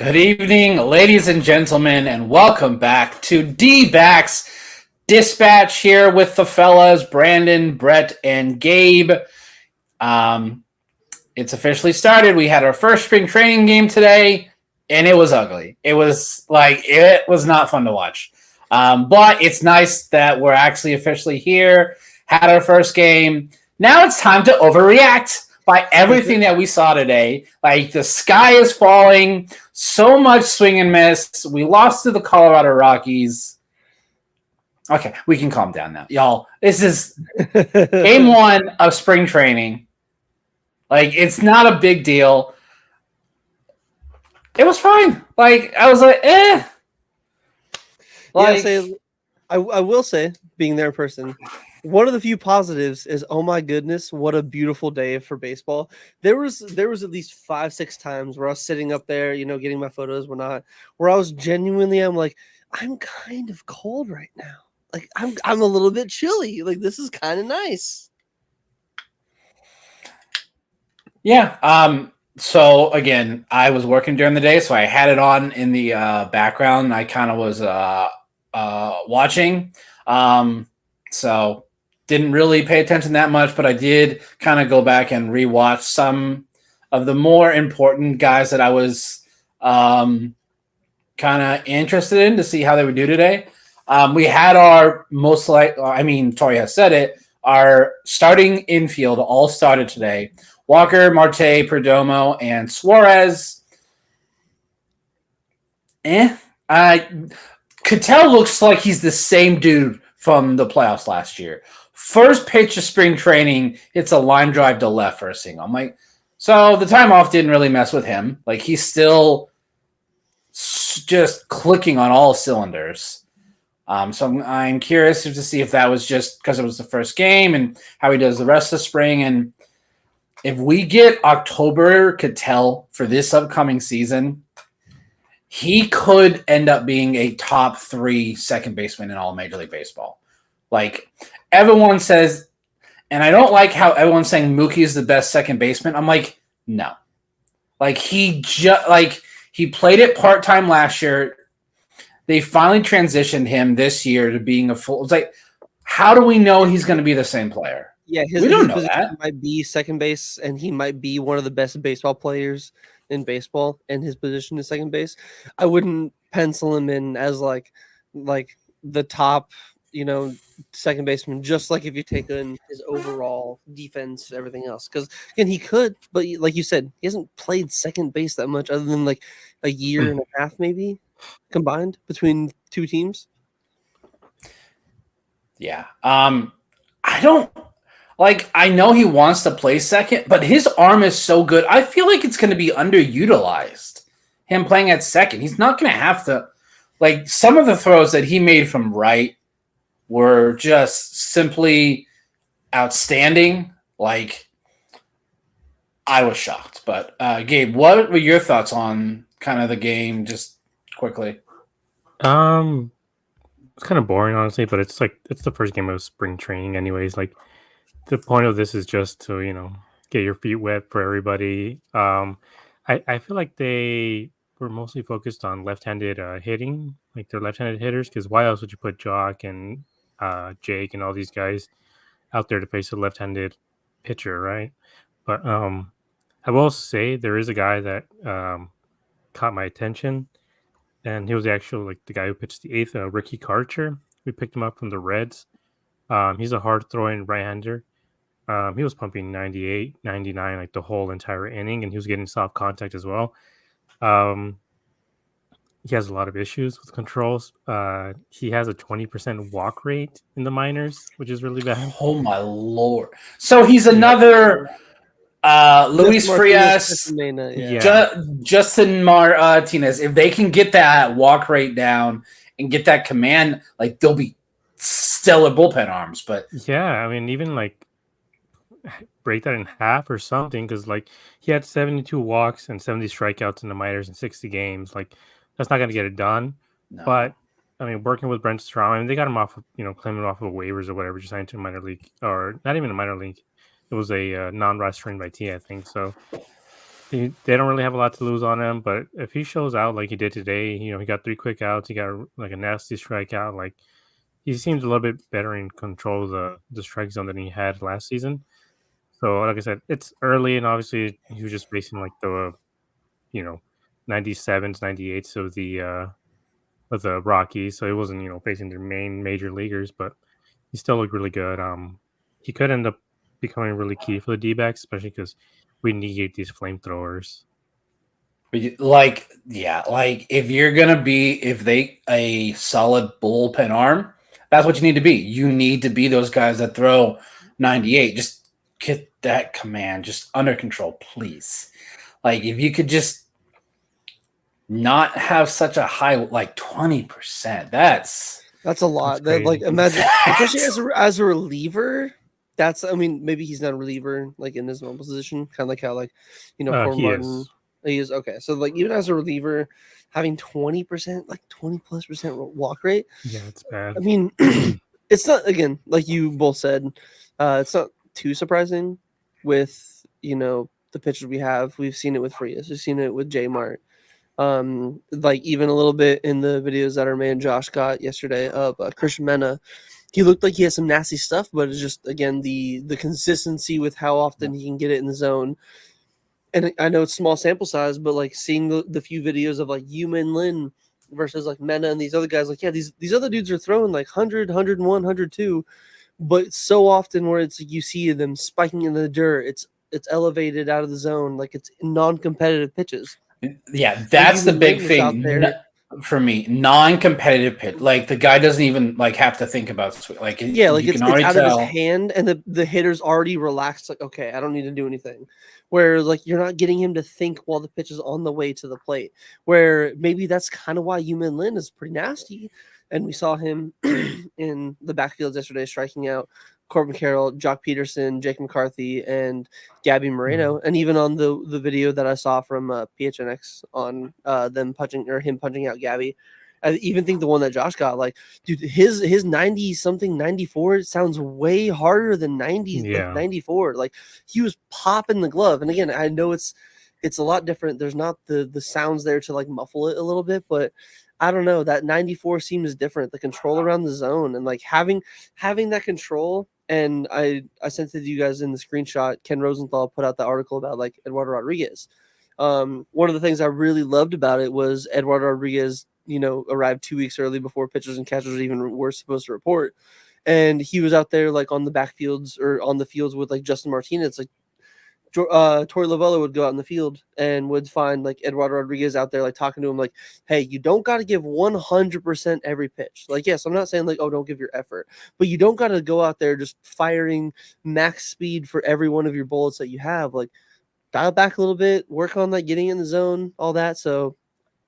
Good evening, ladies and gentlemen, and welcome back to Dbacks Dispatch here with the fellas, Brandon, Brett, and Gabe. It's officially started. We had our first spring training game today, and it was ugly. It was not fun to watch. But it's nice that we're actually officially here, had our first game. Now it's time to overreact by everything that we saw today. Like, the sky is falling, so much swing and miss. We lost to the Colorado Rockies. Okay, we can calm down now. Y'all, this is game one of spring training. Like, it's not a big deal. It was fine. Like, I was like, eh. Like, I will say, being there in person, one of the few positives is, oh my goodness, what a beautiful day for baseball. There was at least 5-6 times where I was sitting up there, getting my photos, where I was genuinely, I'm like, I'm kind of cold right now. Like, I'm a little bit chilly. Like, this is kind of nice. Yeah. So again, I was working during the day, so I had it on in the background. I kind of was watching. So didn't really pay attention that much, but I did kind of go back and rewatch some of the more important guys that I was kind of interested in to see how they would do today. We had our Tori has said it, our starting infield all started today. Walker, Marte, Perdomo, and Suarez. Cattell looks like he's the same dude from the playoffs last year. First pitch of spring training, it's a line drive to left for a single. I'm like, so the time off didn't really mess with him. Like, he's still just clicking on all cylinders. So I'm curious to see if that was just because it was the first game and how he does the rest of spring. And if we get October Cattell for this upcoming season, he could end up being a top 3 second baseman in all Major League Baseball. Like, everyone says, and I don't like how everyone's saying Mookie is the best second baseman. I'm like, no. Like, he played it part-time last year. They finally transitioned him this year to being a full. It's like, how do we know he's going to be the same player? Yeah, we don't know that. Might be second base, and he might be one of the best baseball players in baseball, and his position is second base. I wouldn't pencil him in as like the top, second baseman. Just like if you take in his overall defense, everything else, because again he could, but like you said, he hasn't played second base that much, other than like a year and a half maybe combined between two teams. Yeah. I don't. Like, I know he wants to play second, but his arm is so good. I feel like it's going to be underutilized, him playing at second. He's not going to have to. Like, some of the throws that he made from right were just simply outstanding. Like, I was shocked. But, Gabe, what were your thoughts on kind of the game, just quickly? It's kind of boring, honestly, but it's the first game of spring training anyways. Like, the point of this is just to, get your feet wet for everybody. I feel like they were mostly focused on left-handed hitting, like they're left-handed hitters, because why else would you put Jock and Jake and all these guys out there to face a left-handed pitcher, right? But I will say there is a guy that caught my attention, and he was actually the guy who pitched the 8th, Ricky Karcher. We picked him up from the Reds. He's a hard-throwing right-hander. He was pumping 98, 99 like the whole entire inning, and he was getting soft contact as well. He has a lot of issues with controls. He has a 20% walk rate in the minors, which is really bad. Oh my Lord. So he's another Luis Frias, Justin Martinez. If they can get that walk rate down and get that command, like, they'll be stellar bullpen arms. But yeah, I mean, even break that in half or something, because he had 72 walks and 70 strikeouts in the minors in 60 games. Like, that's not going to get it done. No. But I mean, working with Brent Strom, I mean, they got him off of, claiming off of waivers or whatever, just signed to a minor league, or not even a minor league. It was a non-rostering by T, I think. So they don't really have a lot to lose on him, but if he shows out like he did today, he got 3 quick outs, he got like a nasty strikeout, like he seems a little bit better in control of the strike zone than he had last season. So like I said, it's early and obviously he was just facing like the you know 97s, 98s of the Rockies, so he wasn't facing their main major leaguers, but he still looked really good. He could end up becoming really key for the D-backs, especially because we need these flamethrowers. Like, yeah, like if they a solid bullpen arm, that's what you need to be. You need to be those guys that throw 98. Just get that command just under control, please. Like, if you could just not have such a high, like 20%, that's a lot. That's That, like, crazy. imagine, especially as a reliever. I mean, maybe he's not a reliever like in his normal position, kind of like how Corbin He Martin. is. He is okay. So like even as a reliever, having 20%, like 20+% walk rate. Yeah, it's bad. I mean, it's not, again, like you both said, it's not too surprising with the pitchers we have. We've seen it with Frias. We've seen it with J Mart. Like even a little bit in the videos that our man Josh got yesterday of Christian Mena. He looked like he had some nasty stuff, but it's just, again, the consistency with how often he can get it in the zone. And I know it's small sample size, but like seeing the few videos of like Yumin Lin versus like Mena and these other guys, like, yeah, these other dudes are throwing like 100, 101, 102, but so often where it's like you see them spiking in the dirt, it's elevated out of the zone, like it's non-competitive pitches. Yeah, that's the Yumin big Lin was out thing there. for me. Non-competitive pitch, like the guy doesn't even like have to think about like Yeah, like you it's can already out of his tell. hand, and the hitter's already relaxed. Like, okay, I don't need to do anything. Where like you're not getting him to think while the pitch is on the way to the plate. Where maybe that's kind of why Yumin Lin is pretty nasty, and we saw him in the backfield yesterday striking out Corbin Carroll, Jock Peterson, Jake McCarthy, and Gabby Moreno, and even on the video that I saw from PHNX on him punching out Gabby. I even think the one that Josh got, like, dude, his 90 something 94 sounds way harder than 90, like Yeah. 94. Like he was popping the glove. And again, I know it's a lot different. There's not the sounds there to like muffle it a little bit, but I don't know, that 94 seems different. The control around the zone and like having that control. And I sent it to you guys in the screenshot. Ken Rosenthal put out the article about like Eduardo Rodriguez. One of the things I really loved about it was Eduardo Rodriguez, arrived 2 weeks early before pitchers and catchers even were supposed to report. And he was out there like on the backfields or on the fields with like Justin Martinez. Like Torey Lovullo would go out in the field and would find like Eduardo Rodriguez out there, like talking to him like, hey, you don't got to give 100% every pitch. Like, yes, I'm not saying like, oh, don't give your effort, but you don't got to go out there just firing max speed for every one of your bullets that you have. Like, dial back a little bit, work on like getting in the zone, all that. So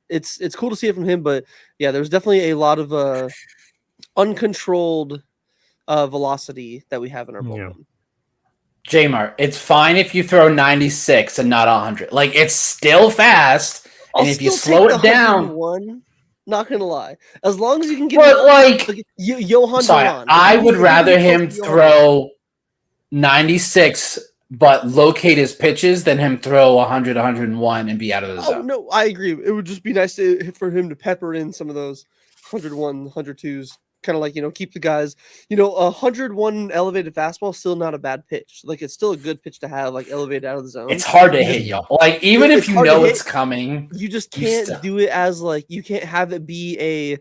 it's cool to see it from him, but yeah, there's definitely a lot of uncontrolled velocity that we have in our bullpen. J-Mart, it's fine if you throw 96 and not 100. Like, it's still fast, and if you slow it down, not gonna lie, as long as you can get. But like Johan Duran, I would rather him throw 96 but locate his pitches than him throw 100, 101 and be out of the zone. Oh no, I agree. It would just be nice for him to pepper in some of those 101, 102s. Kind of like, keep the guys, 101 elevated fastball, still not a bad pitch. Like, it's still a good pitch to have, like, elevated out of the zone. It's hard to hit, y'all. Like, even if you know it's coming, you just can't do it as, like, you can't have it be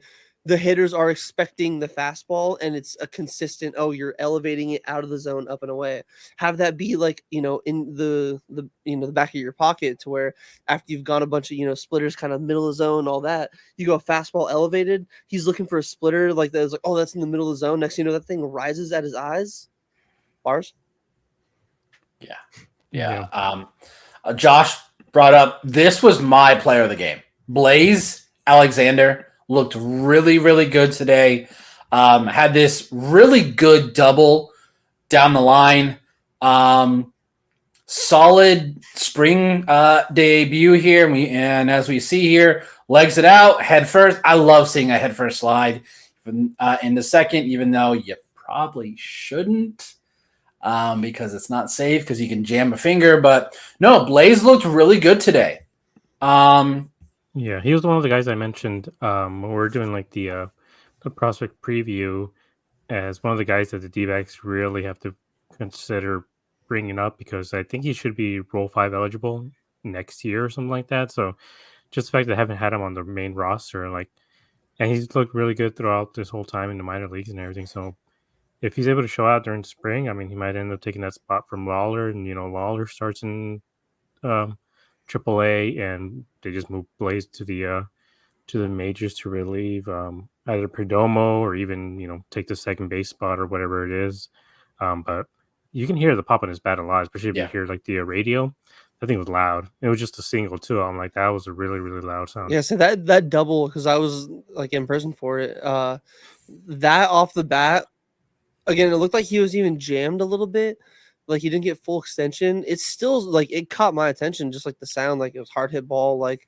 the hitters are expecting the fastball and it's a consistent, oh, you're elevating it out of the zone up and away. Have that be like, in the back of your pocket, to where after you've gone a bunch of, splitters kind of middle of the zone, all that, you go fastball elevated. He's looking for a splitter like that. It's like, oh, that's in the middle of the zone. Next thing you know, that thing rises at his eyes. Bars. Yeah. Josh brought up, this was my player of the game. Blaze Alexander looked really, really good today. Had this really good double down the line. Solid spring debut here. And as we see here, legs it out, head first. I love seeing a head first slide in the second, even though you probably shouldn't. because it's not safe because you can jam a finger. But no, Blaze looked really good today. Yeah, he was one of the guys I mentioned when we were doing like the prospect preview as one of the guys that the D-backs really have to consider bringing up because I think he should be Rule 5 eligible next year or something like that. So just the fact that I haven't had him on the main roster, like, and he's looked really good throughout this whole time in the minor leagues and everything. So if he's able to show out during spring, I mean, he might end up taking that spot from Lawler, and Lawler starts in AAA, and they just move Blaze to the majors to relieve either Perdomo or even take the second base spot or whatever it is. But you can hear the pop on his bat a lot, especially if you hear like the radio. That thing was loud. It was just a single too. I'm like, that was a really, really loud sound. Yeah, so that double, because I was like in prison for it. That off the bat, again, it looked like he was even jammed a little bit. Like he didn't get full extension. It's still like it caught my attention, just like the sound, like it was hard hit ball. Like,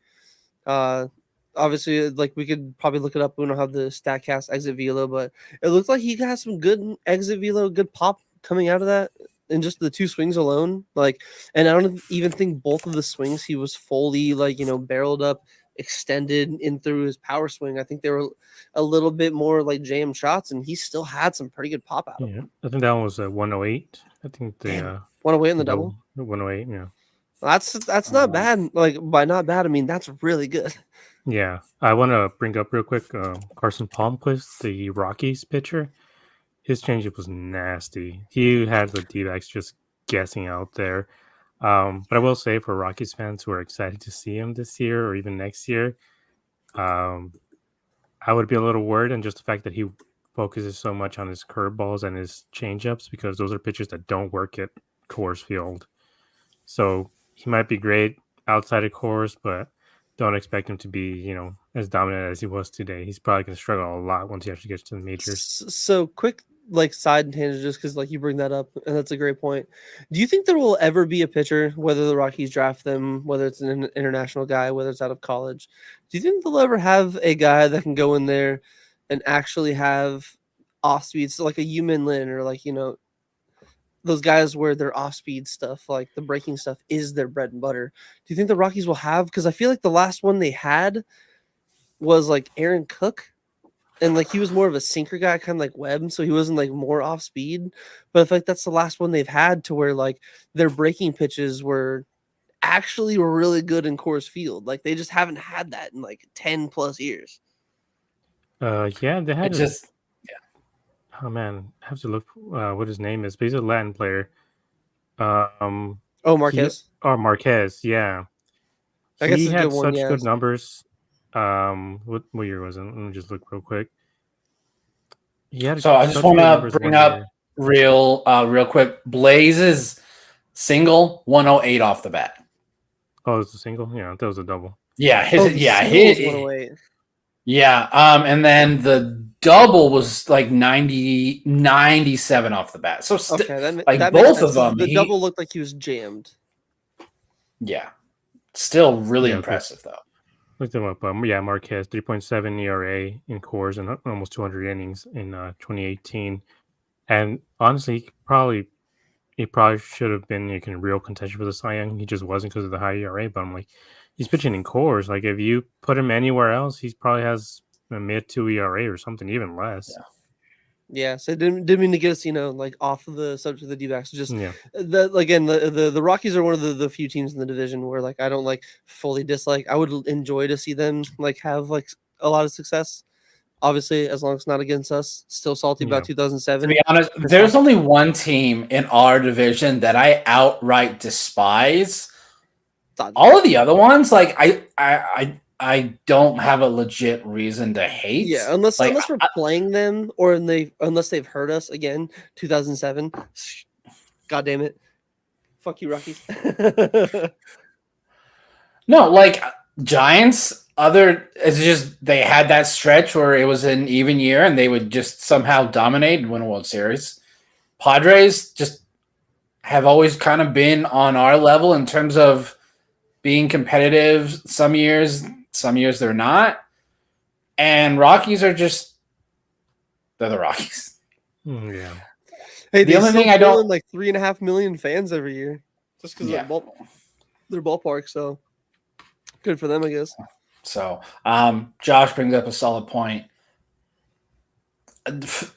obviously, like we could probably look it up. We don't have the Statcast exit velo, but it looked like he got some good exit velo, good pop coming out of that. And just the two swings alone, like, and I don't even think both of the swings he was fully like barreled up, extended in through his power swing. I think they were a little bit more like jam shots, and he still had some pretty good pop out of him. I think that one was 108. I think the 108 in the double. 108, yeah. That's not bad. Like by not bad, I mean that's really good. Yeah, I want to bring up real quick Carson Palmquist, the Rockies pitcher. His changeup was nasty. He had the D-backs just guessing out there. But I will say for Rockies fans who are excited to see him this year or even next year, I would be a little worried on just the fact that he focuses so much on his curveballs and his changeups because those are pitches that don't work at Coors Field. So he might be great outside of Coors, but don't expect him to be, as dominant as he was today. He's probably going to struggle a lot once he actually gets to the majors. So quick, like side tangent, just because like you bring that up, and that's a great point. Do you think there will ever be a pitcher, whether the Rockies draft them, whether it's an international guy, whether it's out of college, do you think they'll ever have a guy that can go in there and actually have off speed, so like a Yumin Lin or like those guys where their off speed stuff, like the breaking stuff, is their bread and butter? Do you think the Rockies will have? Because I feel like the last one they had was like Aaron Cook. And like he was more of a sinker guy, kind of like Webb, so he wasn't like more off speed. But I feel like that's the last one they've had to where like their breaking pitches were really good in Coors Field. Like they just haven't had that in like 10 plus years. Yeah, they had Oh man, I have to look what his name is, but he's a Latin player. Marquez. Marquez, yeah. I guess he it's a had good one, such yeah. good numbers. What year was it? Let me just look real quick. So I just want to bring up real quick. Blaze's single 108 off the bat. Oh, it's a single? Yeah, that was a double. Yeah, his 108. Yeah, and then the double was like 97 off the bat. So that both of them, the double looked like he was jammed. Yeah, still really impressive though. Looked him up. Marquez, 3.7 ERA in Coors and almost 200 innings in 2018. And honestly, he probably should have been in real contention for the Cy Young. He just wasn't because of the high ERA. But I'm like, he's pitching in Coors. Like, if you put him anywhere else, he probably has a mid-2 ERA or something, even less. Yeah, so didn't mean to get us, like off of the subject of the D-backs. Just the Rockies are one of the few teams in the division where like I don't like fully dislike. I would enjoy to see them like have like a lot of success. Obviously, as long as it's not against us. Still salty about 2007. To be honest, there's only one team in our division that I outright despise. All of the other ones, like I don't have a legit reason to hate. Yeah, unless we're playing them or unless they've hurt us again. 2007. God damn it! Fuck you, Rockies. No, like Giants. It's just they had that stretch where it was an even year and they would just somehow dominate and win a World Series. Padres just have always kind of been on our level in terms of being competitive. Some years they're not. And Rockies are they're the Rockies. Yeah. Hey, The they only still thing I pull don't- in like 3.5 million fans every year just because Yeah. their ballpark. So good for them, I guess. So, Josh brings up a solid point.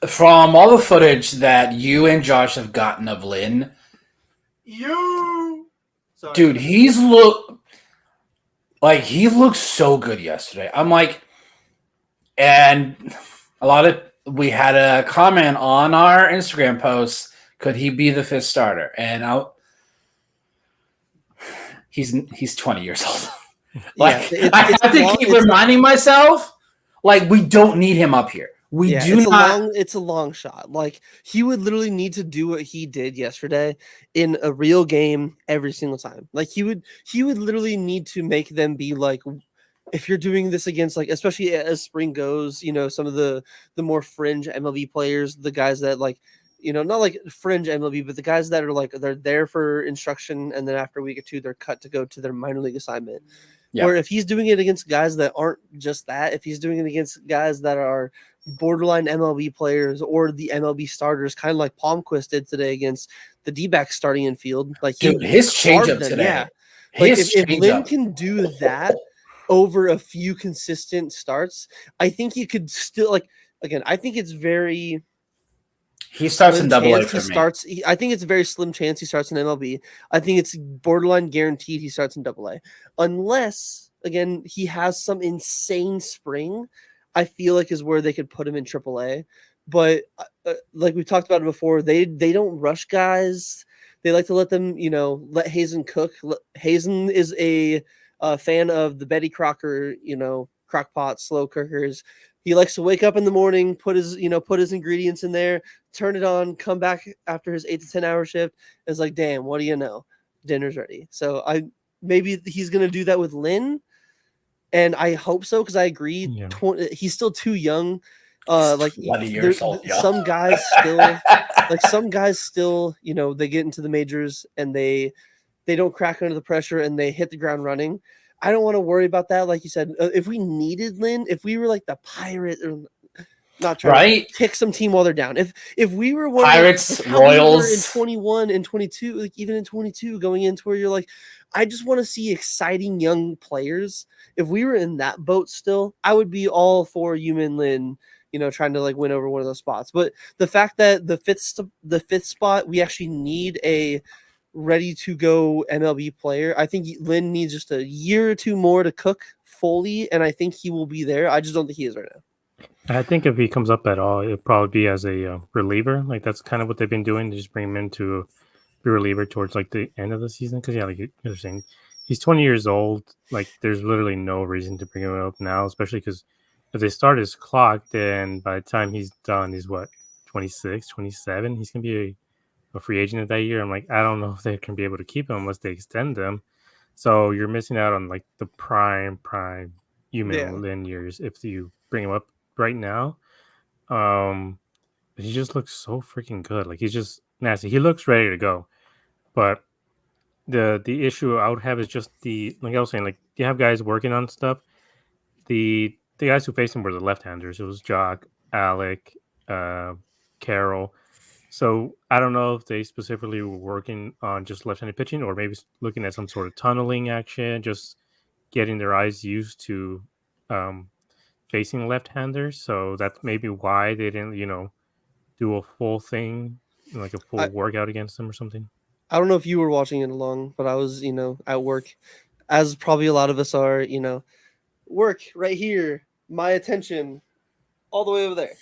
From all the footage that you and Josh have gotten of Lynn, Sorry. dude, he looked so good yesterday. I'm like, and we had a comment on our Instagram post. Could he be the fifth starter? And he's 20 years old. Like, yeah, I have to keep reminding myself, like, we don't need him up here. It's a long shot. Like, he would literally need to do what he did yesterday in a real game every single time. Like, he would literally need to make them be like, if you're doing this against, like, especially as spring goes, some of the more fringe MLB players, the guys that, like, not like fringe MLB, but the guys that are like, they're there for instruction, and then after a week or two, they're cut to go to their minor league assignment. Yeah. Where if he's doing it against guys that aren't just that, if he's doing it against guys that are borderline MLB players or the MLB starters, kind of like Palmquist did today against the Dbacks starting in field, like, dude, his carved changeup them, today. yeah. Like, His if Lynn changeup. can do that over a few consistent starts, I think you could still, like, again, I think it's very He starts in slim Double A chance for me. I think it's a very slim chance he starts in MLB. I think it's borderline guaranteed he starts in Double A, unless, again, he has some insane spring. I feel like is where they could put him in Triple A. But like we talked about it before, they don't rush guys. They like to let them, let Hazen cook. Hazen is a fan of the Betty Crocker, crockpot slow cookers. He likes to wake up in the morning, put his ingredients in there, turn it on, come back after his 8 to 10 hour shift. It's like, damn, what do you know? Dinner's ready. So maybe he's gonna do that with Lynn, and I hope so, because I agree. Yeah. He's still too young. Like 20 years old. Some guys still, they get into the majors and they don't crack under the pressure and they hit the ground running. I don't want to worry about that. Like you said, if we needed Lynn, if we were like the Pirates, or not trying to kick some team while they're down. If we were one Pirates, like Royals we in 21 and 22, like even in 22 going into where you're like, I just want to see exciting young players. If we were in that boat still, I would be all for Yumin Lin, trying to like win over one of those spots. But the fact that the fifth spot, we actually need a ready to go MLB player. I think Lynn needs just a year or two more to cook fully, and I think he will be there. I just don't think he is right now. I think if he comes up at all, it'll probably be as a reliever. Like, that's kind of what they've been doing. They just bring him in to be a reliever towards like the end of the season. Because like you're saying, he's 20 years old. Like, there's literally no reason to bring him up now, especially because if they start his clock, then by the time he's done, he's what, 26, 27? He's gonna be a free agent of that year. I'm like, I don't know if they can be able to keep him unless they extend him. So you're missing out on like the prime human Lin years if you bring him up right now. He just looks so freaking good. Like, he's just nasty. He looks ready to go. But the issue I would have is just like I was saying, like, you have guys working on stuff. The guys who faced him were the left-handers. It was Jock, Alec, Carroll. So I don't know if they specifically were working on just left-handed pitching, or maybe looking at some sort of tunneling action, just getting their eyes used to facing left-handers. So that's maybe why they didn't, do a full thing, like a full workout against them or something. I don't know if you were watching it along, but I was, at work, as probably a lot of us are, work right here, my attention all the way over there.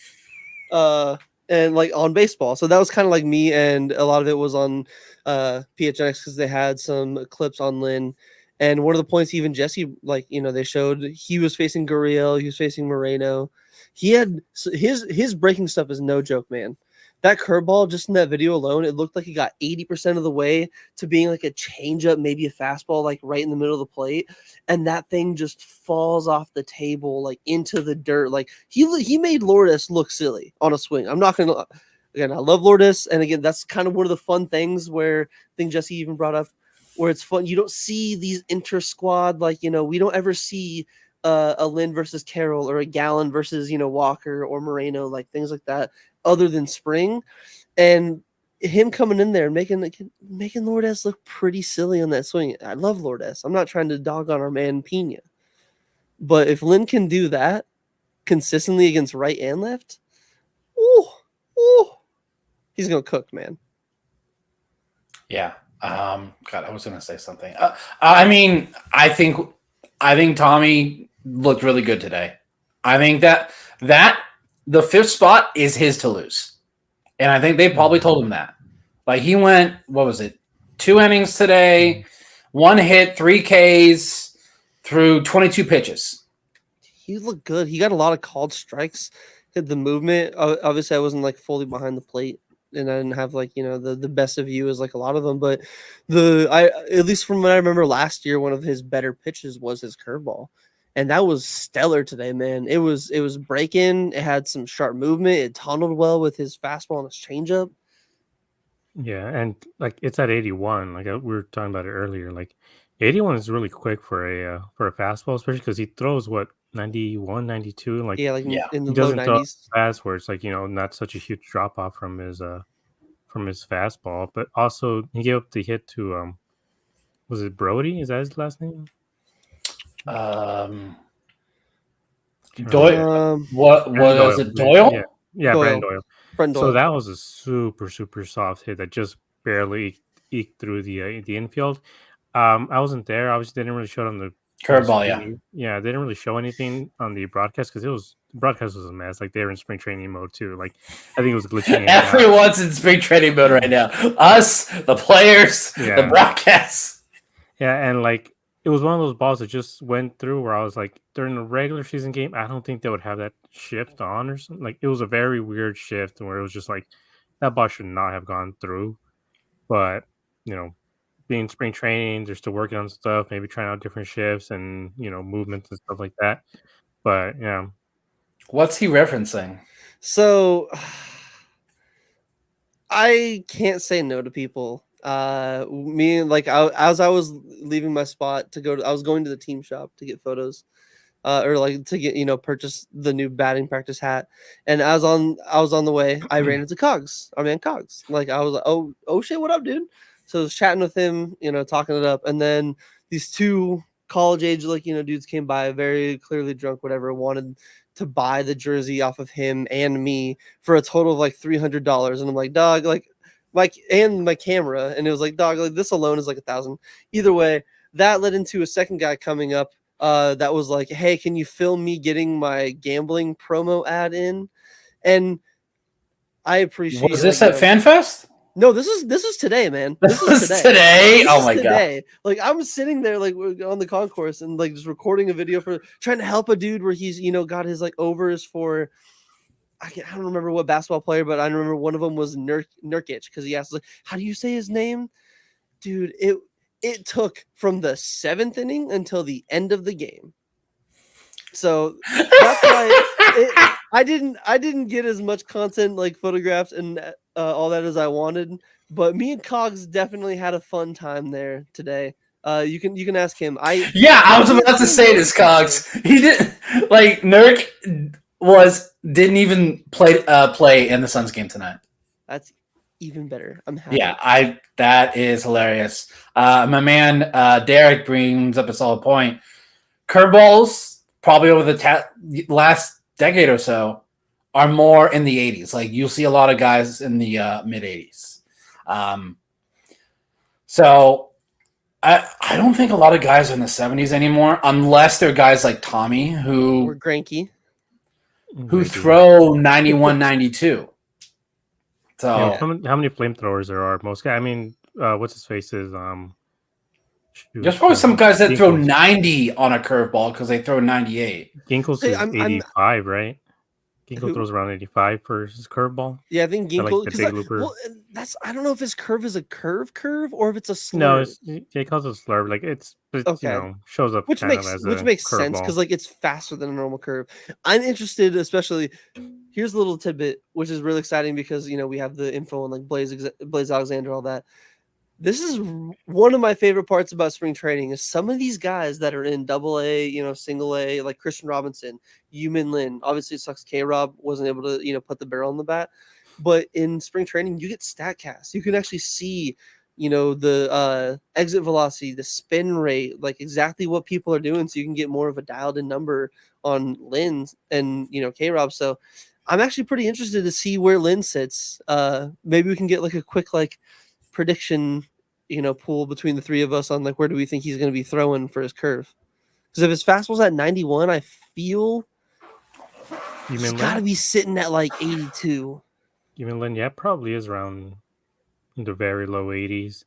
And like on baseball. So that was kind of like me, and a lot of it was on PHNX because they had some clips on Lynn. And one of the points, even Jesse, like, they showed he was facing Gurriel, he was facing Moreno. He had his breaking stuff is no joke, man. That curveball, just in that video alone, it looked like he got 80% of the way to being like a changeup, maybe a fastball, like right in the middle of the plate, and that thing just falls off the table, like into the dirt. Like, he made Lourdes look silly on a swing. I'm not gonna. Again, I love Lourdes, and again, that's kind of one of the fun things where I think Jesse even brought up, where it's fun. You don't see these inter-squad, like, we don't ever see a Lynn versus Carroll or a Gallen versus, Walker or Moreno, like things like that, other than spring. And him coming in there and making Lourdes look pretty silly on that swing. I love Lourdes. I'm not trying to dog on our man Pena. But if Lynn can do that consistently against right and left, he's going to cook, man. Yeah. God, I was going to say something. I think Tommy looked really good today. I think that the fifth spot is his to lose. And I think they probably told him that. Like he went, what was it? 2 innings today, 1 hit, 3 Ks through 22 pitches. He looked good. He got a lot of called strikes. Had the movement. Obviously, I wasn't like fully behind the plate, and I didn't have like the best of view as like a lot of them. But at least from what I remember last year, one of his better pitches was his curveball. And that was stellar today, man. It was breaking. It had some sharp movement. It tunneled well with his fastball and his changeup. Yeah, and like it's at 81. Like we were talking about it earlier. Like 81 is really quick for a fastball, especially because he throws 91, 92. Like Yeah, like in the he low doesn't throw 90s. fast where it's like not such a huge drop off from his fastball. But also he gave up the hit to was it Brody? Is that his last name? Doyle. What was it? Doyle? Yeah, Brandon Doyle. Brandon Doyle. So that was a super, super soft hit that just barely eked through the infield. I wasn't there. Obviously, they didn't really show it on the curveball. Yeah, they didn't really show anything on the broadcast because the broadcast was a mess. Like they were in spring training mode too. Like I think it was glitching. Everyone's in spring training mode right now. Us, the players, the broadcasts. Yeah, and like it was one of those balls that just went through where I was like, during a regular season game, I don't think they would have that shift on or something. Like it was a very weird shift where it was just like that ball should not have gone through. But being spring training, they're still working on stuff, maybe trying out different shifts and movements and stuff like that. But yeah, what's he referencing? So I can't say no to people. Me, like as I was leaving my spot to go I was going to the team shop to get photos, or like to get purchase the new batting practice hat. And I was on the way, I ran into Cogs. Cogs. Like I was like, oh shit, what up, dude? So I was chatting with him, talking it up, and then these 2 college age dudes came by, very clearly drunk, whatever, wanted to buy the jersey off of him and me for a total of like $300. And I'm like, dog, and my camera, and it was like, dog, like this alone is like $1,000. Either way, that led into a second guy coming up that was like, hey, can you film me getting my gambling promo ad in? And I appreciate. Was this at FanFest? No, this is today, man. This is today. Oh my god! Like I'm sitting there like on the concourse and like just recording a video for trying to help a dude where he's got his like overs for. I don't remember what basketball player, but I remember one of them was Nurkic because he asked like, "How do you say his name?" Dude, it took from the 7th inning until the end of the game. So that's why I didn't get as much content like photographs and all that as I wanted. But me and Cogs definitely had a fun time there today. You can ask him. I was about to say this, Cogs. He did like Nurk didn't even play in the Suns game tonight. That's even better. I'm happy. Yeah, that is hilarious. My man Derek brings up a solid point. Curveballs, probably over the last decade or so, are more in the 80s. Like you'll see a lot of guys in the mid 80s. So I don't think a lot of guys are in the 70s anymore, unless they're guys like Tommy or Granky, who throw 91, 92. So how many flamethrowers there are? Most guys. I mean, what's his face is there's probably some guys that throw 90 on a curveball because they throw 98. Ginkles is 85, right? Ginkle throws around 85 for his curveball. Yeah, I think Ginkle. Like I don't know if his curve is a curve or if it's a slurve. No, he calls it a slurve. Like it's okay. Shows up which makes sense because like it's faster than a normal curve. I'm interested, especially. Here's a little tidbit, which is really exciting because we have the info on like Blaze Alexander, all that. This is one of my favorite parts about spring training is some of these guys that are in AA, single A, like Christian Robinson, Yumin Lin. Obviously, it sucks K-Rob wasn't able to, put the barrel on the bat. But in spring training, you get StatCast. You can actually see, the exit velocity, the spin rate, like exactly what people are doing, so you can get more of a dialed in number on Lynn and K-Rob. So I'm actually pretty interested to see where Lynn sits. Maybe we can get like a quick prediction, pool between the three of us on where do we think he's going to be throwing for his curve. Because if his fastball's at 91, I feel he's got to be sitting at 82. You mean Lynn? Yeah, probably is around the very low 80s.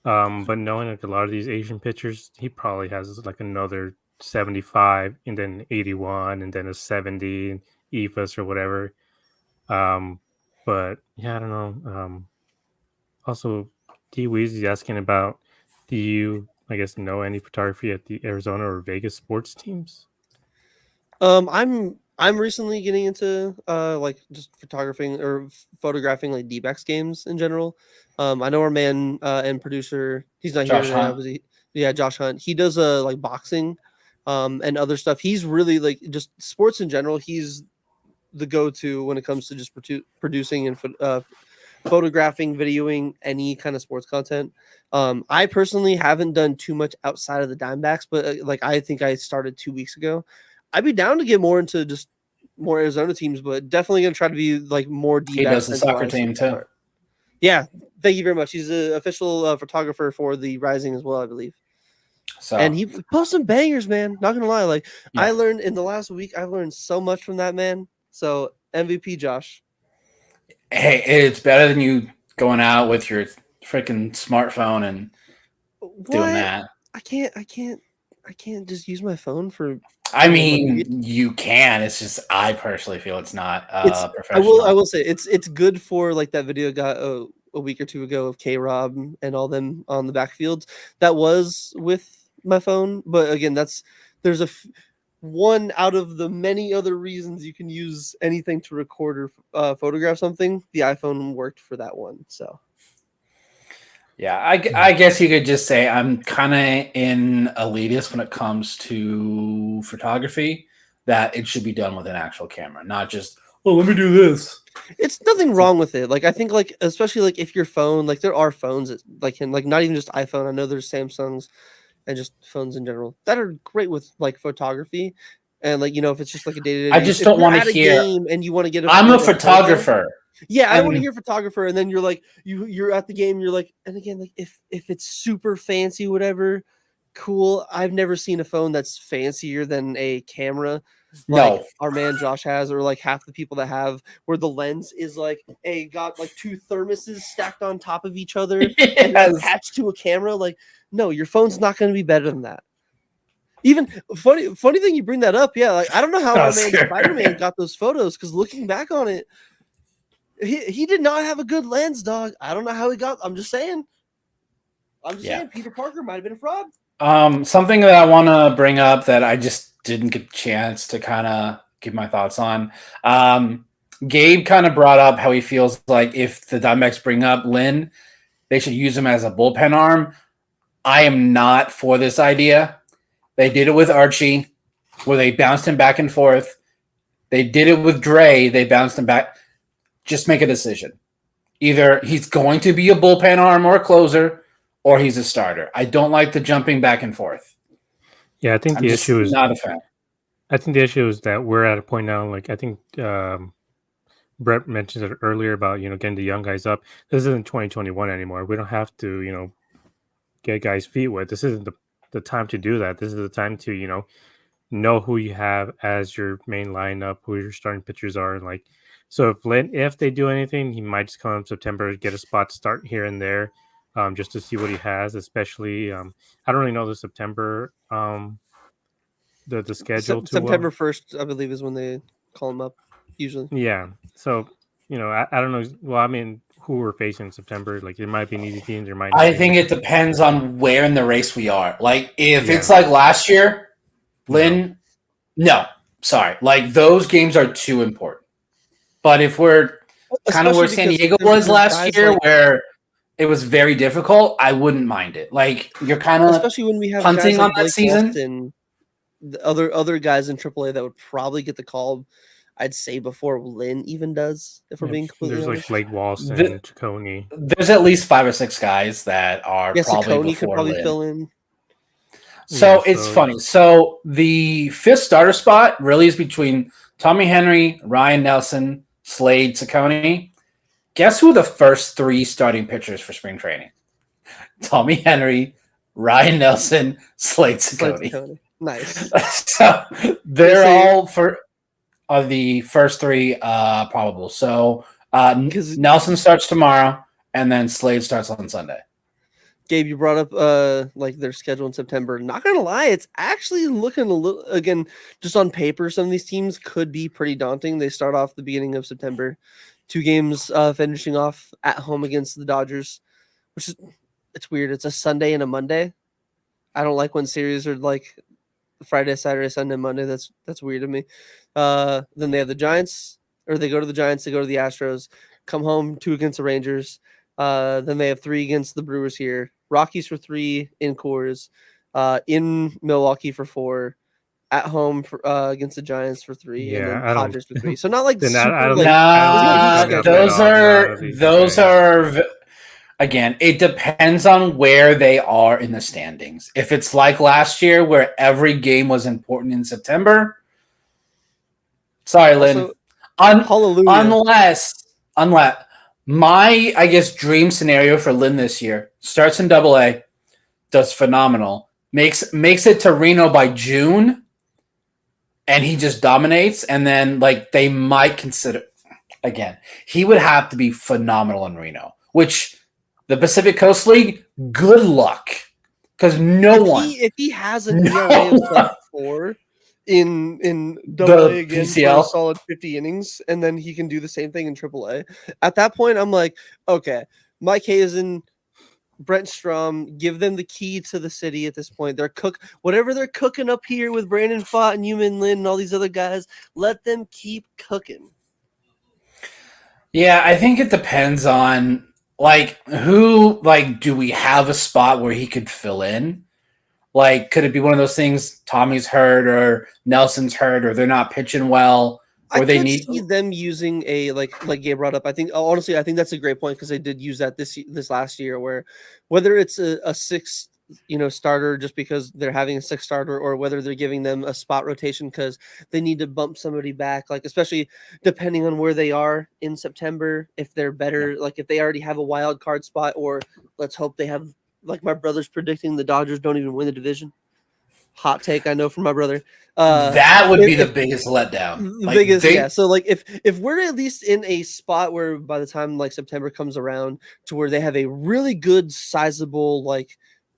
But knowing a lot of these Asian pitchers, he probably has another 75 and then 81 and then a 70 EFAS or whatever. But yeah, I don't know. Also, D Weezy's asking about, do you, I guess, know any photography at the Arizona or Vegas sports teams? I'm recently getting into just photographing or photographing Dbacks games in general. I know our man and producer, he's not Josh here now, Hunt. but Josh Hunt. He does boxing and other stuff. He's really just sports in general. He's the go-to when it comes to just producing and photographing, videoing any kind of sports content. I personally haven't done too much outside of the Dbacks, but I think I started 2 weeks ago. I'd be down to get more into just more Arizona teams, but definitely going to try to be more D-backs. He does the soccer team too. Yeah, thank you very much. He's an official photographer for the Rising as well, I believe. So, and he posts some bangers, man. Not gonna lie, I learned in the last week, I've learned so much from that man. So MVP, Josh. Hey, it's better than you going out with your freaking smartphone and doing that. I can't just use my phone for. I mean, you can. It's just I personally feel it's not professional. I will say it's good for that video got a week or two ago of K-Rob and all them on the backfields. That was with my phone, but again, there's one out of the many other reasons you can use anything to record or photograph something. The iPhone worked for that one, so. Yeah, I guess you could just say I'm kind of in elitist when it comes to photography, that it should be done with an actual camera, not just, let me do this. It's nothing wrong with it. I think especially if your phone, there are phones that can not even just iPhone. I know there's Samsungs and just phones in general that are great with photography. And if it's just a day-to-day. I just don't want to hear. And you want to get. I'm a photographer. Yeah, I want to hear photographer, and then you're you're at the game. You're and again, if it's super fancy, whatever, cool. I've never seen a phone that's fancier than a camera. Our man Josh has, or half the people that have, where the lens is got two thermoses stacked on top of each other and attached to a camera. No, your phone's not going to be better than that. Even funny thing you bring that up. Yeah, I don't know how our man Spider-Man got those photos, because looking back on it, he did not have a good lens, dog. I don't know how he got. I'm just saying. Peter Parker might have been a fraud. Something that I want to bring up that I just didn't get a chance to kind of give my thoughts on. Gabe kind of brought up how he feels like if the Dbacks bring up Lynn, they should use him as a bullpen arm. I am not for this idea. They did it with Archie, where they bounced him back and forth. They did it with Dre. They bounced him back. Just make a decision. Either he's going to be a bullpen arm or a closer, or he's a starter. I don't like the jumping back and forth. Yeah, I think the issue is not a fan. I think the issue is that we're at a point now. I think Brett mentioned it earlier about getting the young guys up. This isn't 2021 anymore. We don't have to get guys' feet wet. This isn't the time to do that. This is the time to know who you have as your main lineup, who your starting pitchers are, and so if they do anything, he might just come in September, get a spot start here and there, just to see what he has. Especially, I don't really know the September the schedule. September 1st, I believe, is when they call him up usually. Yeah, so I don't know. Well, I mean, who we're facing in September? There might be an easy team. There might. I think it depends on where in the race we are. If it's last year, Lynn, no, sorry. Those games are too important. But if we're kind of where San Diego was last year, where it was very difficult, I wouldn't mind it. You're kind of especially when we have punting on that Blake season. Austin, the other guys in AAA that would probably get the call. I'd say before Lynn even does, if we're being completely There's honest. like Blake Walston, The- Chaconi. There's at least 5 or 6 guys that are Yeah, probably Saccone could before probably Lynn. fill in. So Yeah, it's so- funny. So the 5th starter spot really is between Tommy Henry, Ryan Nelson, Slade, Ciccone. Guess who the first 3 starting pitchers for spring training? Tommy Henry, Ryan Nelson, Slade Ciccone. Saccone. Nice. So they're say- all for the first 3 probable. So 'Cause- Nelson starts tomorrow, and then Slade starts on Sunday. Gabe, you brought up like their schedule in September. Not gonna lie, it's actually looking a little, again, just on paper, some of these teams could be pretty daunting. They start off the beginning of September, 2 games finishing off at home against the Dodgers, which is, it's weird. It's a Sunday and a Monday. I don't like when series are like Friday, Saturday, Sunday, Monday. That's weird to me. Then they have the Giants, or they go to the Giants, they go to the Astros, come home 2 against the Rangers. Then they have 3 against the Brewers here. Rockies for 3 in Coors, in Milwaukee for 4, at home for, against the Giants for 3, and then Yeah, I don't- Padres for 3. So not like Then super. I don't like, think- Nah, think those none of these those guys. are again. It depends on where they are in the standings. If it's like last year, where every game was important in September, sorry, Lynn. Also, hallelujah. Unless my, I guess, dream scenario for Lynn this year starts in AA, does phenomenal, makes it to Reno by June, and he just dominates, and then like they might consider again. He would have to be phenomenal in Reno, which the Pacific Coast League, good luck, because If he has an ERA of sub 4 in Double A again for a PCL. solid 50 innings, and then he can do the same thing in Triple A. At that point, I'm like, okay, Mike Hazen, Brent Strom, give them the key to the city at this point. Whatever they're cooking up here with Brandon Pfaadt and Yumin Lin and all these other guys, let them keep cooking. Yeah, I think it depends on like who, like, do we have a spot where he could fill in? Like, could it be one of those things? Tommy's hurt, or Nelson's hurt, or they're not pitching well, or I they could need. see them using a like Gabe brought up. I think honestly, I think that's a great point because they did use that this last year. Where whether it's a 6th starter just because they're having a 6th starter, or whether they're giving them a spot rotation because they need to bump somebody back, like especially depending on where they are in September, if they're better, like if they already have a wild card spot, or let's hope they have, like my brother's predicting the Dodgers don't even win the division. Hot take, I know from my brother. That would be the biggest letdown. The Like, biggest, yeah. So like if we're at least in a spot where by the time like September comes around to where they have a really good sizable like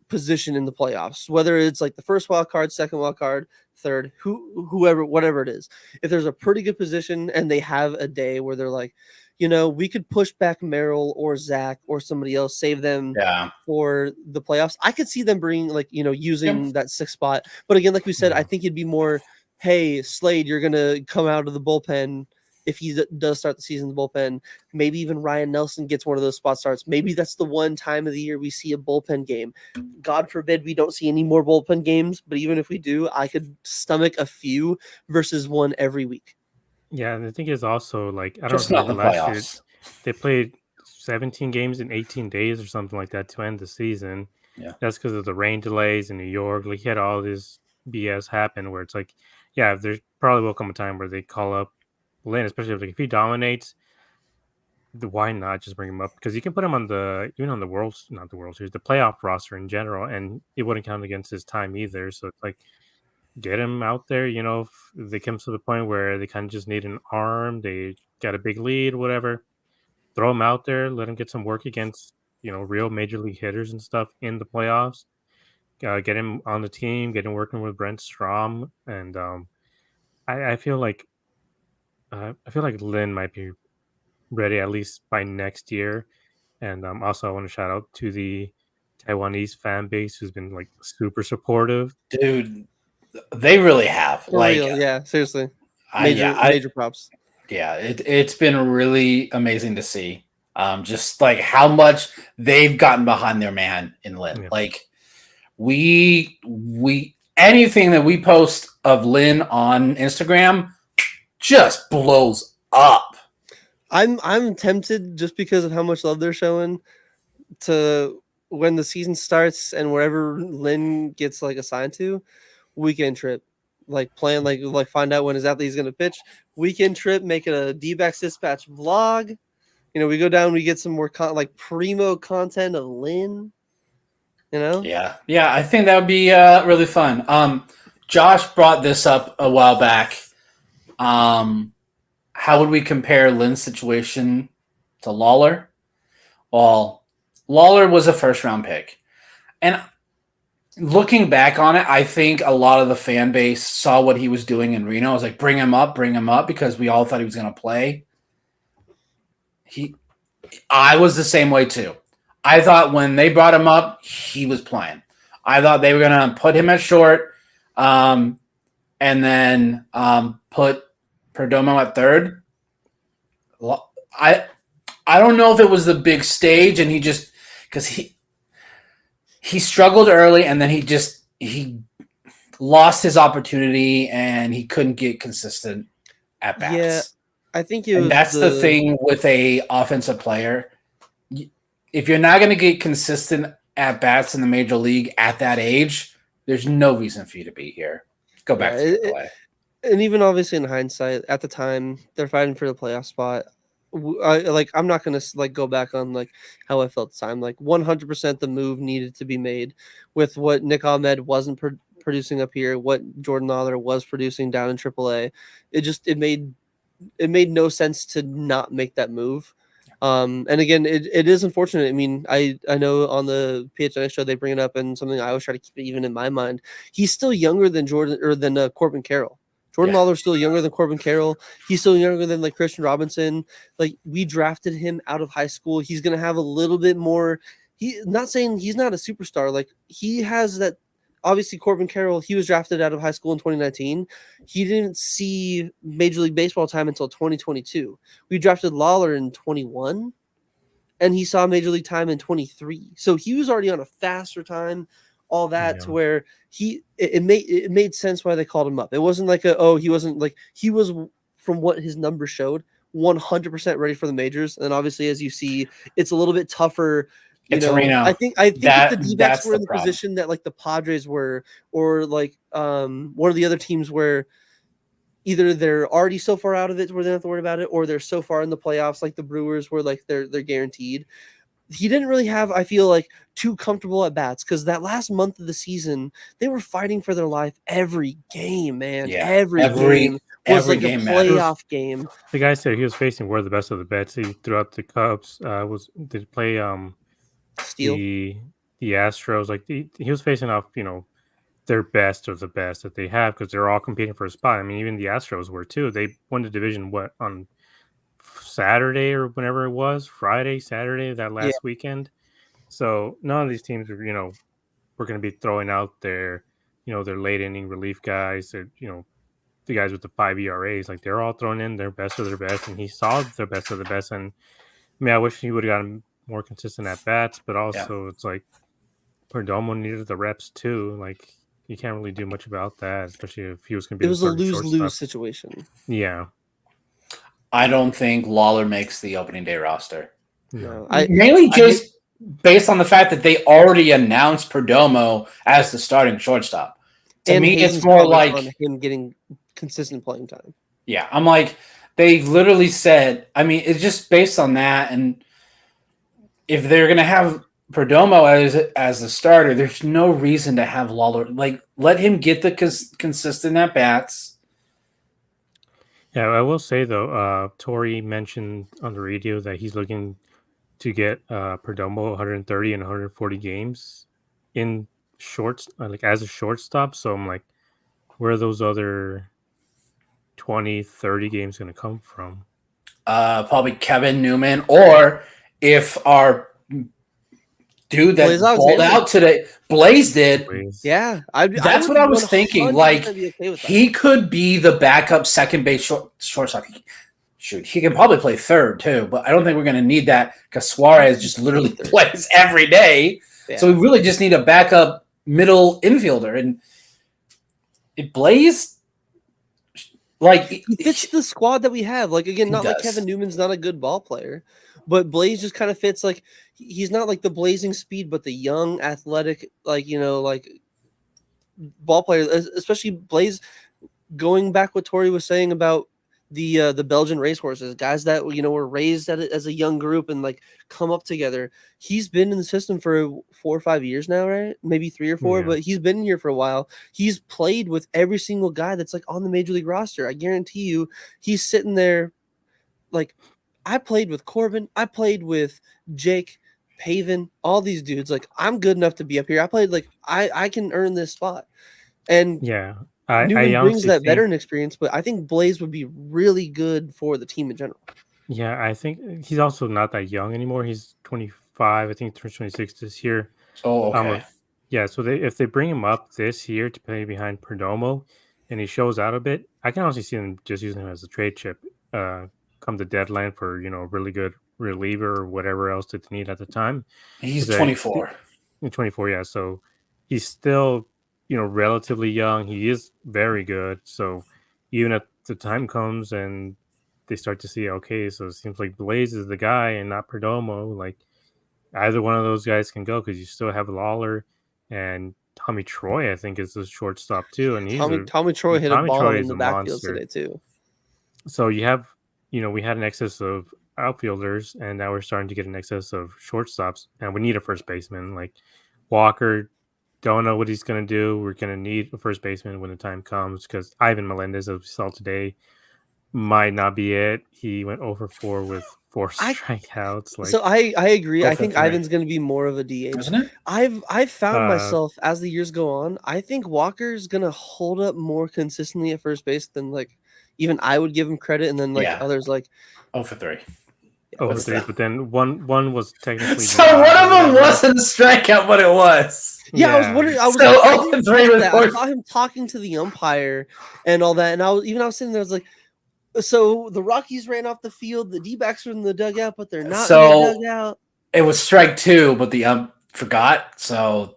position in the playoffs, whether it's like the first wild card, second wild card, third, whoever, whatever it is, if there's a pretty good position and they have a day where they're like, we could push back Merrill or Zach or somebody else, save them for the playoffs. I could see them bringing like, using that 6th spot. But again, like we said, I think it'd be more, hey, Slade, you're going to come out of the bullpen. If he does start the season in the bullpen, maybe even Ryan Nelson gets one of those spot starts. Maybe that's the one time of the year we see a bullpen game. God forbid we don't see any more bullpen games. But even if we do, I could stomach a few versus one every week. Yeah, and the thing is also like I don't Just remember not the last year playoffs. they played 17 games in 18 days or something like that to end the season. Yeah. That's because of the rain delays in New York. Like, he had all this BS happen where it's like, yeah, there's probably will come a time where they call up Lynn, especially if he dominates. Why not just bring him up? Because you can put him on the not the World Series, the playoff roster in general, and it wouldn't count against his time either. So it's like, get him out there. If they come to the point where they kind of just need an arm, they got a big lead, whatever, throw him out there, let him get some work against real major league hitters and stuff in the playoffs. Get him on the team, get him working with Brent Strom, and I feel like Lynn might be ready at least by next year. And also, I want to shout out to the Taiwanese fan base who's been like super supportive. Dude, they really have. For real, yeah, seriously. Major props. Yeah, it's been really amazing to see. Just like how much they've gotten behind their man in Lynn. Yeah. Like we anything that we post of Lynn on Instagram, just blows up. I'm tempted just because of how much love they're showing to when the season starts and wherever Lynn gets like assigned to, weekend trip. Like plan like find out when exactly he's gonna pitch. Weekend trip, make it a D-backs dispatch vlog. We go down, we get some more like primo content of Lynn. Yeah, I think that would be really fun. Josh brought this up a while back. How would we compare Lynn's situation to Lawler? Well, Lawler was a first-round pick. And looking back on it, I think a lot of the fan base saw what he was doing in Reno. I was like, bring him up, because we all thought he was going to play. I was the same way too. I thought when they brought him up, he was playing. I thought they were going to put him at short and then put Perdomo at third. I don't know if it was the big stage and he just – because he struggled early and then he lost his opportunity and he couldn't get consistent at bats. Yeah, I think that's the thing with a offensive player. If you're not going to get consistent at bats in the major league at that age, there's no reason for you to be here. Go back to your play. And even obviously in hindsight, at the time they're fighting for the playoff spot. I'm not gonna go back on how I felt at the time. 100% the move needed to be made with what Nick Ahmed wasn't producing up here, what Jordan Lawler was producing down in AAA. It made no sense to not make that move. And again, it is unfortunate. I mean, I know on the PHNX show they bring it up, and something I always try to keep it even in my mind. He's still younger than Corbin Carroll. Jordan Lawler's still younger than Corbin Carroll. He's still younger than Christian Robinson. We drafted him out of high school. He's gonna have a little bit more. Not saying he's not a superstar. He has that. Obviously, Corbin Carroll, he was drafted out of high school in 2019. He didn't see Major League Baseball time until 2022. We drafted Lawler in 21, and he saw Major League time in 23. So he was already on a faster time. All that to where it made sense why they called him up. It wasn't he wasn't he was, from what his numbers showed, 100% ready for the majors. And obviously, as you see, it's a little bit tougher. It's Reno. I think if the D-backs were in the position that the Padres were, or one of the other teams where either they're already so far out of it where they don't have to worry about it, or they're so far in the playoffs like the Brewers where they're guaranteed. He didn't really have, I feel too comfortable at bats because that last month of the season, they were fighting for their life every game, man. Yeah, every game was a playoff game. The guy said he was facing one of the best of the bats. He throughout the Cubs did play Steele, the Astros. He was facing off their best of the best that they have because they're all competing for a spot. I mean, even the Astros were too. They won the division on Saturday or whenever it was, Saturday that last weekend. So none of these teams were going to be throwing out their their late inning relief guys, or the guys with the 5 ERAs. They're all throwing in their best of their best, and he saw their best of the best. And I mean, I wish he would have gotten more consistent at bats, but also it's Perdomo needed the reps too. You can't really do much about that, especially if he was going to be. It was a lose-lose situation. Yeah. I don't think Lawler makes the opening day roster. No, based on the fact that they already announced Perdomo as the starting shortstop. To me, it's more on him getting consistent playing time. Yeah, I'm they literally said. I mean, it's just based on that, and if they're gonna have Perdomo as the starter, there's no reason to have Lawler. Let him get the consistent at bats. Yeah, I will say though, Torrey mentioned on the radio that he's looking to get Perdomo 130 and 140 games in shorts, as a shortstop. So I'm where are those other 20, 30 games going to come from? Probably Kevin Newman, or if our dude that balled out today, Blaze did. Yeah, that's what I was thinking. He could be the backup second base shortstop. He can probably play third too, but I don't think we're going to need that because Suarez just literally plays every day. Yeah. So we really just need a backup middle infielder. And if Blaze Like He fits the squad that we have. Like again, He not like does. Kevin Newman's not a good ball player, but Blaze just kind of fits. Like he's not like the blazing speed, but the young, athletic, like ball player. Especially Blaze. Going back what Tori was saying about the Belgian racehorses, guys that were raised as a young group and like come up together. He's been in the system for 4 or 5 years now, right? Maybe 3 or 4, Yeah. but he's been here for a while. He's played with every single guy that's like on the major league roster. I guarantee you, he's sitting there like, I played with Corbin, I played with Jake, Paven, all these dudes. Like, I'm good enough to be up here. I played like I can earn this spot. And Yeah. I Newman brings honestly that think, veteran experience, but I think Blaze would be really good for the team in general. yeah, I think he's also not that young anymore. He's 25. I think he turns 26 this year. Oh, okay. Yeah, so if they bring him up this year to play behind Perdomo and he shows out a bit, I can honestly see them just using him as a trade chip come the deadline for, a really good reliever or whatever else that they need at the time. He's 'Cause 24. 24, yeah. So he's still, relatively young. He is very good. So even if the time comes and they start to see, okay, so it seems like Blaze is the guy and not Perdomo, like either one of those guys can go because you still have Lawler and Tommy Troy, I think, is the shortstop too. And Tommy Troy hit a Tommy bomb Troy in is the a backfield monster. today too. So you have, we had an excess of outfielders, and now we're starting to get an excess of shortstops, and we need a first baseman. Like Walker, don't know what he's going to do. We're going to need a first baseman when the time comes because Ivan Melendez, as we saw today, might not be it. He went over 4 with 4 strikeouts. Like, So I agree. I think 0 for 3. Ivan's going to be more of a DH. Isn't it? I've found myself as the years go on. I think Walker's going to hold up more consistently at first base than like even I would give him credit, and then like others like 0 for 3. over 3, but then one was technically So one of them wasn't a strikeout, but it was. Yeah, I was wondering. I was So like, I 0 for didn't 3 catch with that. 4. I saw him talking to the umpire and all that, and I was sitting there. I was like, so the Rockies ran off the field. The D-backs are in the dugout, but they're not in the dugout. It was strike 2, but the forgot. So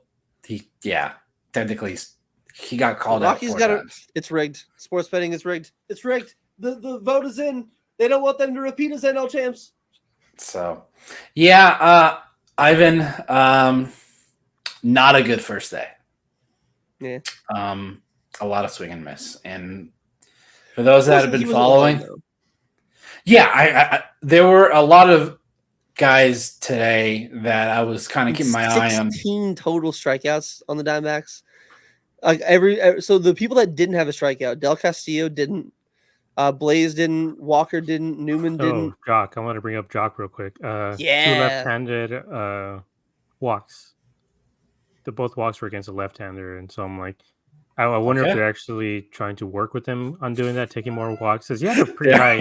technically he got called out. Rockies got it. It's rigged. Sports betting is rigged. It's rigged. The vote is in. They don't want them to repeat as NL champs. So, Ivan, not a good first day. Yeah. A lot of swing and miss, and for those that have been following, I there were a lot of guys today that I was kind of keeping my eye on. 16 total strikeouts on the Dbacks. Like so the people that didn't have a strikeout, Del Castillo didn't, Blaze didn't, Walker didn't, Newman didn't. Jock, I want to bring up Jock real quick. 2 left-handed walks. Both walks were against a left-hander, and so I'm like, I wonder if they're actually trying to work with him on doing that, taking more walks. Because he had a pretty high.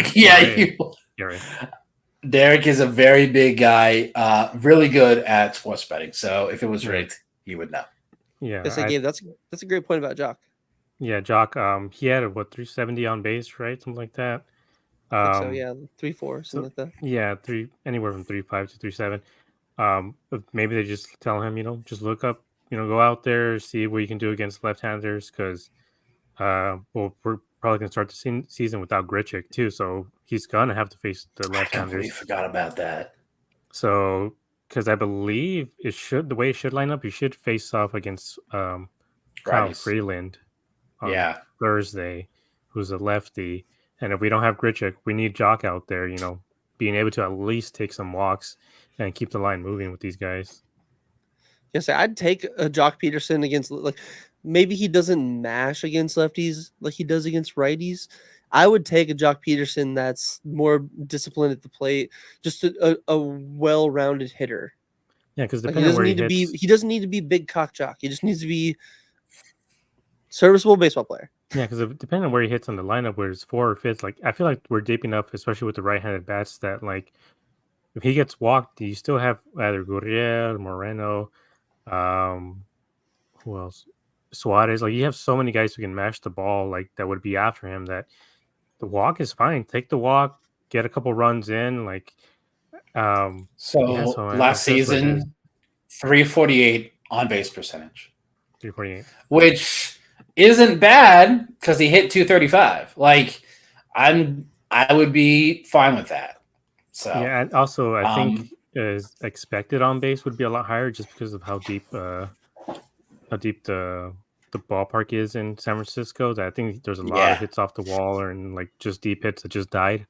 Derek is a very big guy, really good at sports betting. So if it was rigged, he would know. Yeah, that's a great point about Jock. Yeah, Jock. He had 370 on base, right? Something like that. I think so, yeah, 3-4, something like that. Yeah, anywhere from 3.5 to 3.7. Maybe they just tell him, just look up, go out there, see what you can do against left-handers, because we're probably gonna start the season without Grichuk too, so he's gonna have to face the left-handers. I completely forgot about that. So, because I believe the way it should line up, you should face off against Kyle Freeland on Thursday, who's a lefty. And if we don't have Grichuk, we need Jock out there, being able to at least take some walks and keep the line moving with these guys. Yes, I'd take a Jock Peterson against, like, maybe he doesn't mash against lefties like he does against righties. I would take a Jock Peterson that's more disciplined at the plate, just a well-rounded hitter. Yeah, because he doesn't need to be big cock jock. He just needs to be serviceable baseball player. Yeah, because depending on where he hits on the lineup, where it's 4 or 5th, like I feel like we're deeping up, especially with the right-handed bats, that like if he gets walked, you still have either Gurriel, Moreno, who else? Suarez. Like you have so many guys who can mash the ball, like that would be after him. That the walk is fine. Take the walk, get a couple runs in. Like last season, 348 on base percentage. 348, which isn't bad because he hit 235. Like I would be fine with that. So Yeah, and also I think um, is expected on base would be a lot higher just because of how deep the ballpark is in San Francisco. That I think there's a lot of yeah, hits off the wall or in like just deep hits that just died.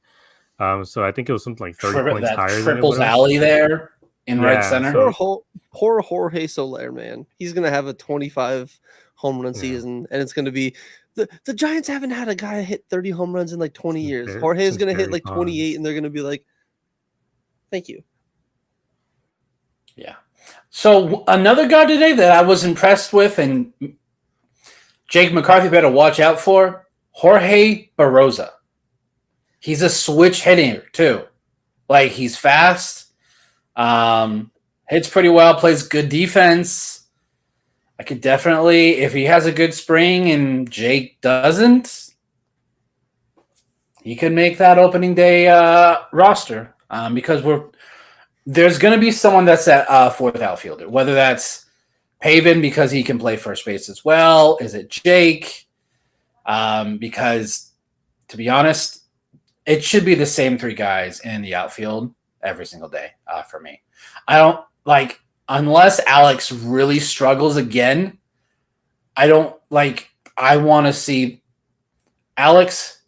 So I think it was something like 30 points that higher than it would triples have. alley there in right Yeah, center. so Poor Jorge Soler, man. He's gonna have a 25 home run yeah, season, and it's gonna be the Giants haven't had a guy hit 30 home runs in like 20 years. Bar- Jorge is since gonna hit Barry like 28, Bonds. and they're gonna be like, "Thank you." Yeah. So another guy today that I was impressed with, and Jake McCarthy better watch out for, Jorge Barroza. He's a switch hitter too. Like he's fast, hits pretty well, plays good defense. I could definitely, if he has a good spring and Jake doesn't, he could make that opening day roster because there's going to be someone that's at fourth outfielder, whether that's Paven because he can play first base as well. Is it Jake? Because to be honest, it should be the same three guys in the outfield every single day for me. I don't like unless Alex really struggles again. I don't like. I want to see Alex,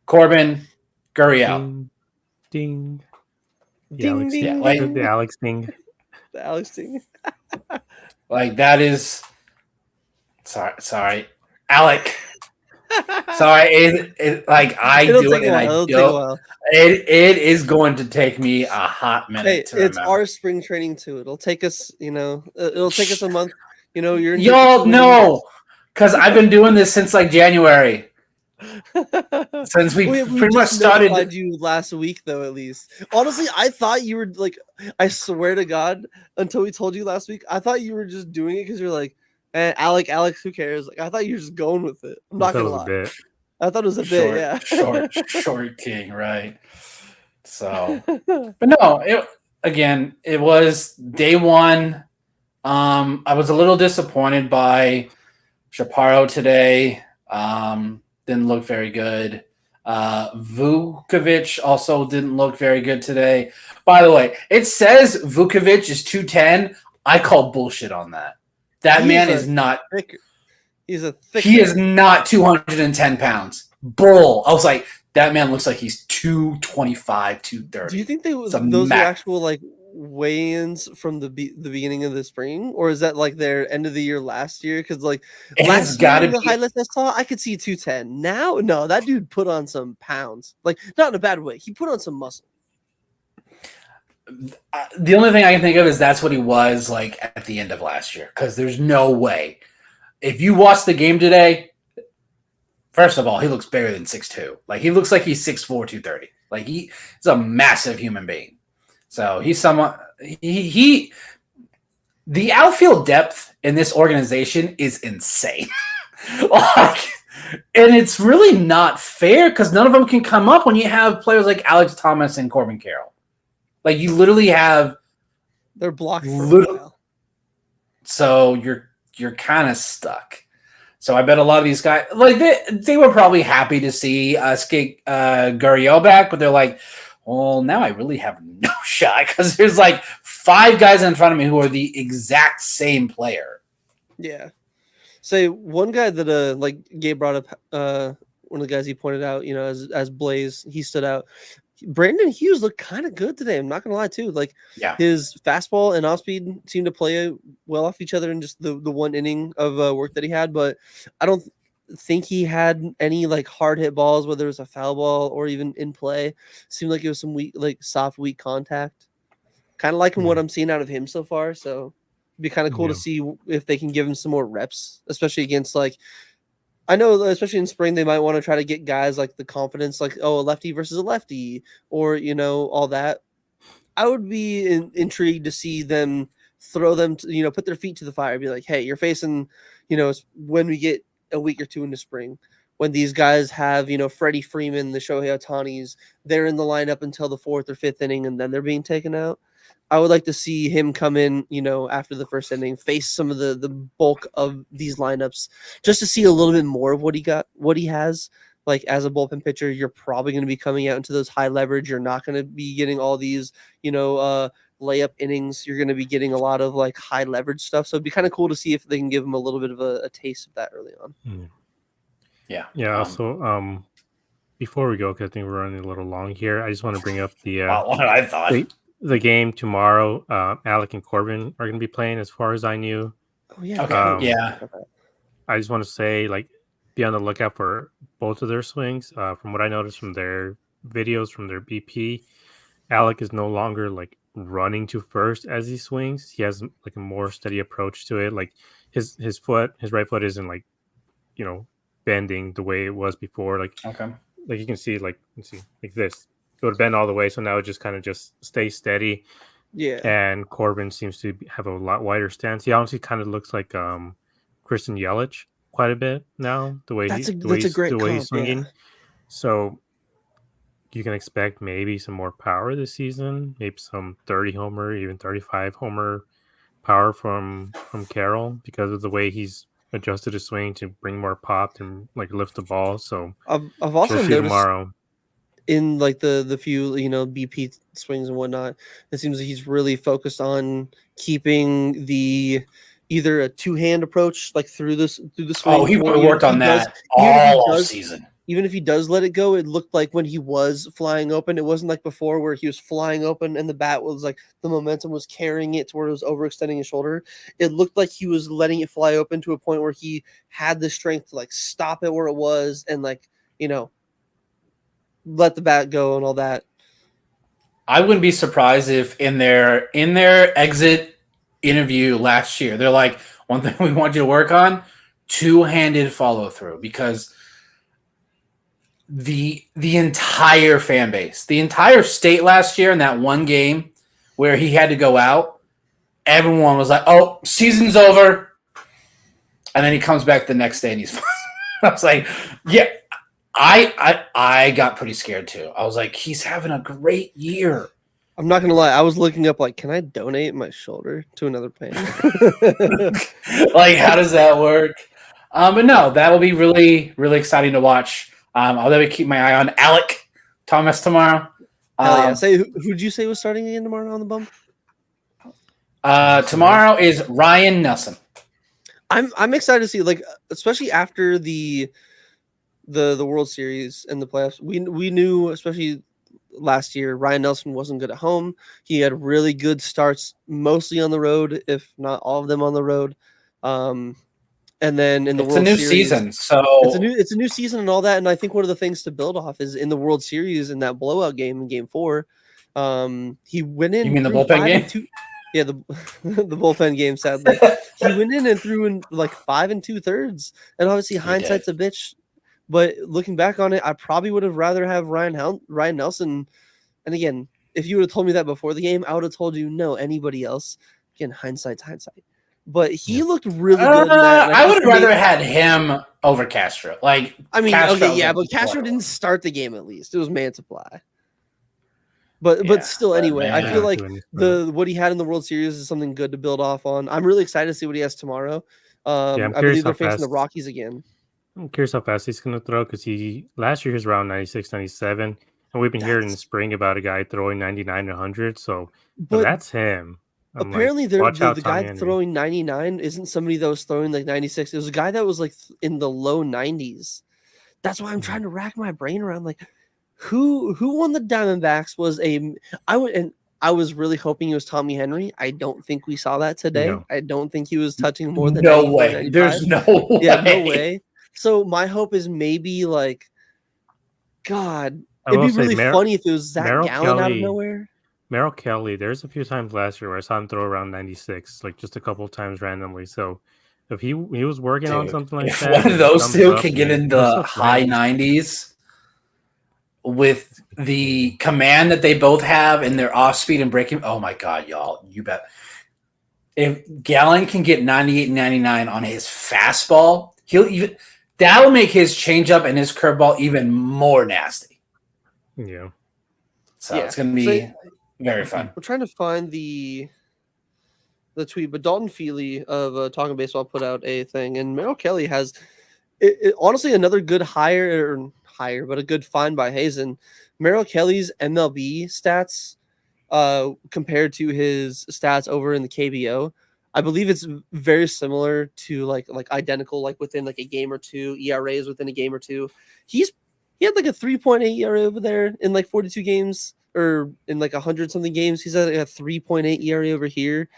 Corbin, Gurriel. Ding, ding. The Ding Alex, ding Yeah, like ding. the Alex thing. The Alex thing. like that is. Sorry, Alec. Sorry, like I It'll do take it a and while. I It'll take a don't. while. It is going to take me a hot minute Hey, to it's remember. our spring training too. It'll take us, it'll take us a month. You're in here for Y'all 2 know, because I've been doing this since like January. weeks. Since we we pretty much just started. notified you last week, though. At least, honestly, I thought you were like, I swear to God, until we told you last week, I thought you were just doing it because you're like, Alex, who cares? Like, I thought you were just going with it. I'm I not thought it gonna was a lie. bit. I thought it was a bit, yeah. short king, right? So, but no, it was day one. I was a little disappointed by Chaparro today. Didn't look very good. Vukovic also didn't look very good today. By the way, it says Vukovic is 210. I call bullshit on that. That man is not. He's a thick. He is not 210 pounds. Bull. I was like, that man looks like he's 225, 230. Do you think those max. are actual like weigh-ins from the beginning of the spring, or is that like their end of the year last year? Because like It has last got year to the be. highlights I saw, I could see 210. Now, no, that dude put on some pounds. Like not in a bad way. He put on some muscle. The only thing I can think of is that's what he was like at the end of last year. Because there's no way. If you watch the game today, first of all, he looks bigger than 6'2". Like he looks like he's 6'4", 230. Like he's a massive human being. So he's someone he the outfield depth in this organization is insane. Like, and it's really not fair because none of them can come up when you have players like Alex Thomas and Corbin Carroll. Like you literally have They're blocked for a while. So you're kind of stuck. So I bet a lot of these guys, like they were probably happy to see us get Gurriel back, but they're like, well, now I really have no shot because there's like 5 guys in front of me who are the exact same player. Yeah. Say one guy that like Gabe brought up, one of the guys he pointed out, as Blaze, he stood out. Brandon Hughes looked kind of good today. I'm not gonna lie too. Like his fastball and off speed seemed to play well off each other in just the one inning of work that he had. But I don't think he had any like hard hit balls, whether it was a foul ball or even in play. Seemed like it was some weak, like soft, weak contact. Kind of liking what I'm seeing out of him so far. So it'd be kind of cool to see if they can give him some more reps, especially against like. I know, especially in spring, they might want to try to get guys like the confidence, like, a lefty versus a lefty, or, all that. I would be intrigued to see them throw them, to, put their feet to the fire, be like, hey, you're facing, when we get a week or two into spring, when these guys have, Freddie Freeman, the Shohei Ohtanis, they're in the lineup until the 4th or 5th inning, and then they're being taken out. I would like to see him come in, after the first inning, face some of the bulk of these lineups, just to see a little bit more of what he has, like as a bullpen pitcher, you're probably going to be coming out into those high leverage. You're not going to be getting all these, layup innings. You're going to be getting a lot of like high leverage stuff. So it'd be kind of cool to see if they can give him a little bit of a taste of that early on. Yeah. Yeah. Also, before we go, because I think we're running a little long here, I just want to bring up What I thought. the game tomorrow. Alec and Corbin are going to be playing, as far as I knew. Oh yeah. Okay. Yeah. I just want to say, like, be on the lookout for both of their swings. From what I noticed from their videos, from their BP, Alec is no longer like running to first as he swings. He has like a more steady approach to it. Like his right foot isn't like, bending the way it was before. Like, okay. Like you can see, like this. It would bend all the way, so now it just kind of just stays steady. Yeah. And Corbin seems to have a lot wider stance. He honestly kind of looks like Christian Yelich quite a bit now. The way That's he's a great comp, swinging. yeah. So you can expect maybe some more power this season. Maybe some 30 homer, even 35 homer power from Carroll, because of the way he's adjusted his swing to bring more pop and like lift the ball. So I've also we'll see noticed tomorrow. In like the few BP swings and whatnot, it seems like he's really focused on keeping the either a two-hand approach like through the swing. Oh, he would have worked on that all season. Even if he does let it go, it looked like when he was flying open, it wasn't like before where he was flying open and the bat was like the momentum was carrying it to where it was overextending his shoulder. It looked like he was letting it fly open to a point where he had the strength to like stop it where it was and like, let the bat go and all that. I wouldn't be surprised if in their exit interview last year, they're like, one thing we want you to work on, two-handed follow through, because the entire fan base, the entire state last year in that one game where he had to go out, everyone was like, "Oh, season's over," and then he comes back the next day and he's fine. I was like, yeah. I got pretty scared too. I was like, he's having a great year. I'm not gonna lie. I was looking up like, can I donate my shoulder to another pain? Like, how does that work? But no, that will be really, really exciting to watch. I'll definitely keep my eye on Alec Thomas tomorrow. Yeah. Say, who'd you say was starting again tomorrow on the bump? Tomorrow is Ryan Nelson. I'm excited to see, like, especially after the World Series and the playoffs. We knew, especially last year, Ryan Nelson wasn't good at home. He had really good starts, mostly on the road, if not all of them on the road. And then in the World Series, season, so it's a new season and all that. And I think one of the things to build off is in the World Series in that blowout game in Game 4, he went in. You mean the bullpen game? Yeah, the bullpen game. Sadly, he went in and threw in like 5 2/3. And obviously, hindsight's a bitch. But looking back on it, I probably would have rather have Ryan Nelson. And again, if you would have told me that before the game, I would have told you no. Anybody else? Again, hindsight's hindsight. But he looked really good. In that, I would have rather had him over Castro. Like, I mean, Castro, okay, yeah, but Castro didn't start the game. At least it was Mantiply. But still, anyway, I feel like what he had in the World Series is something good to build off on. I'm really excited to see what he has tomorrow. I believe they're facing the Rockies again. I'm curious how fast he's going to throw, because last year he was around 96, 97, and we've been hearing in the spring about a guy throwing 99 to 100. So that's him. Apparently, the guy throwing 99 isn't somebody that was throwing like 96. It was a guy that was like in the low 90s. That's why I'm trying to rack my brain around like who won the Diamondbacks I was really hoping it was Tommy Henry. I don't think we saw that today. No. I don't think he was touching more than no way. 95. There's no way. Yeah, no way. So my hope is maybe like, God, it'd be really funny if it was Zach Gallen out of nowhere. Merrill Kelly, there's a few times last year where I saw him throw around 96, like just a couple of times randomly. So if he was working on something like that, one of those two can get in the high 90s with the command that they both have and their off speed and breaking. Oh my God, y'all, you bet. If Gallen can get 98 and 99 on his fastball, that'll make his changeup and his curveball even more nasty. Yeah. So it's going to be very fun. We're trying to find the tweet, but Dalton Feely of Talking Baseball put out a thing, and Merrill Kelly has honestly another good higher higher, but a good find by Hazen. Merrill Kelly's MLB stats compared to his stats over in the KBO, I believe it's very similar to like identical, like within like a game or two. ERAs within a game or two. He had like a 3.8 ERA over there in like 42 games, or in like 100 something games. He's at like a 3.8 ERA over here.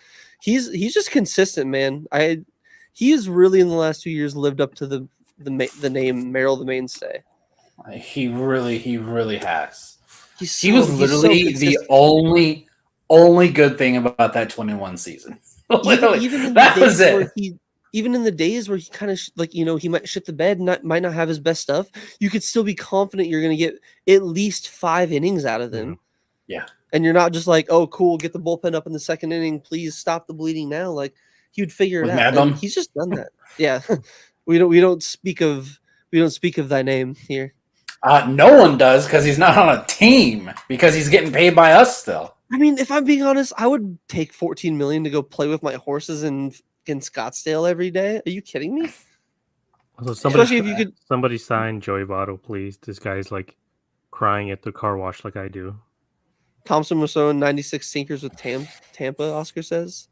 He's just consistent, man. He has really in the last 2 years lived up to the name Merrill the Mainstay. He really has. He was literally the only good thing about that 21 season. Even in that was it. Even in the days where he kind of he might shit the bed, might not have his best stuff, you could still be confident you're going to get at least 5 innings out of them. Yeah. And you're not just like, oh, cool, get the bullpen up in the second inning. Please stop the bleeding now. Like, he would figure it out. And he's just done that. Yeah. We don't speak of thy name here. No one does, because he's not on a team, because he's getting paid by us still. I mean, if I'm being honest, I would take $14 million to go play with my horses in Scottsdale every day. Are you kidding me? So especially if you could. Somebody sign Joey Votto, please. This guy's like crying at the car wash like I do. Thompson was throwing 96 sinkers with Tampa, Oscar says.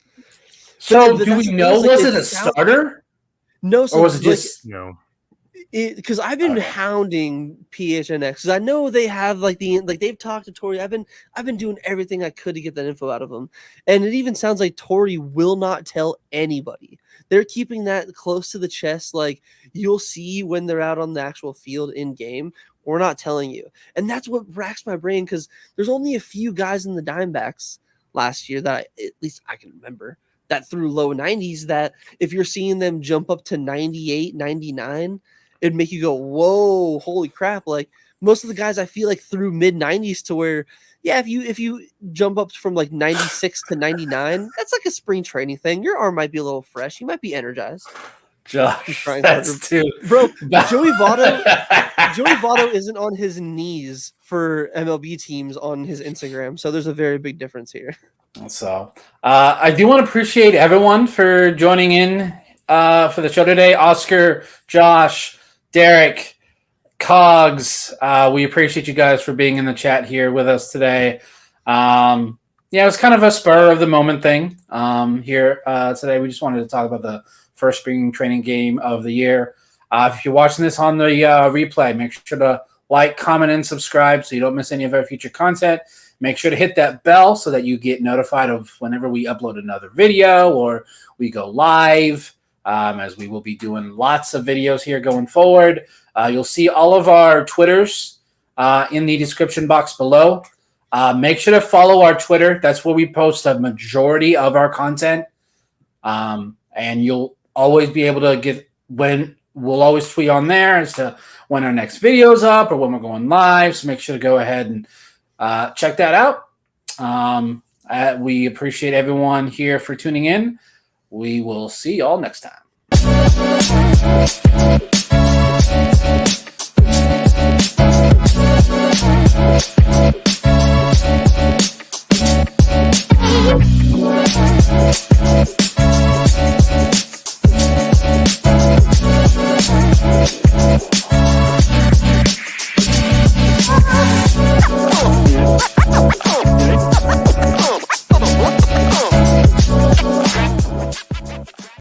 So do we know, was it a starter? No, so or was it just no? Because I've been hounding PHNX, because I know they have they've talked to Tori. I've been doing everything I could to get that info out of them, and it even sounds like Tori will not tell anybody. They're keeping that close to the chest. Like, you'll see when they're out on the actual field in game. We're not telling you, and that's what racks my brain, because there's only a few guys in the Dbacks last year that at least I can remember that threw low 90s. That if you're seeing them jump up to 98, 99. It'd make you go, whoa, holy crap. Like, most of the guys I feel like threw mid 90s to where, yeah, if you jump up from like 96 to 99, that's like a spring training thing. Your arm might be a little fresh. You might be energized. Josh, that's too. Bro, Joey Votto isn't on his knees for MLB teams on his Instagram. So there's a very big difference here. So I do want to appreciate everyone for joining in for the show today. Oscar, Josh, Derek, Cogs, we appreciate you guys for being in the chat here with us today. Yeah, it was kind of a spur of the moment thing here today. We just wanted to talk about the first spring training game of the year. If you're watching this on the replay, make sure to like, comment, and subscribe so you don't miss any of our future content. Make sure to hit that bell so that you get notified of whenever we upload another video or we go live. As we will be doing lots of videos here going forward. You'll see all of our Twitters in the description box below. Make sure to follow our Twitter. That's where we post a majority of our content. And you'll always be able to get when we'll always tweet on there as to when our next video's up or when we're going live. So make sure to go ahead and check that out. We appreciate everyone here for tuning in. We will see y'all next time.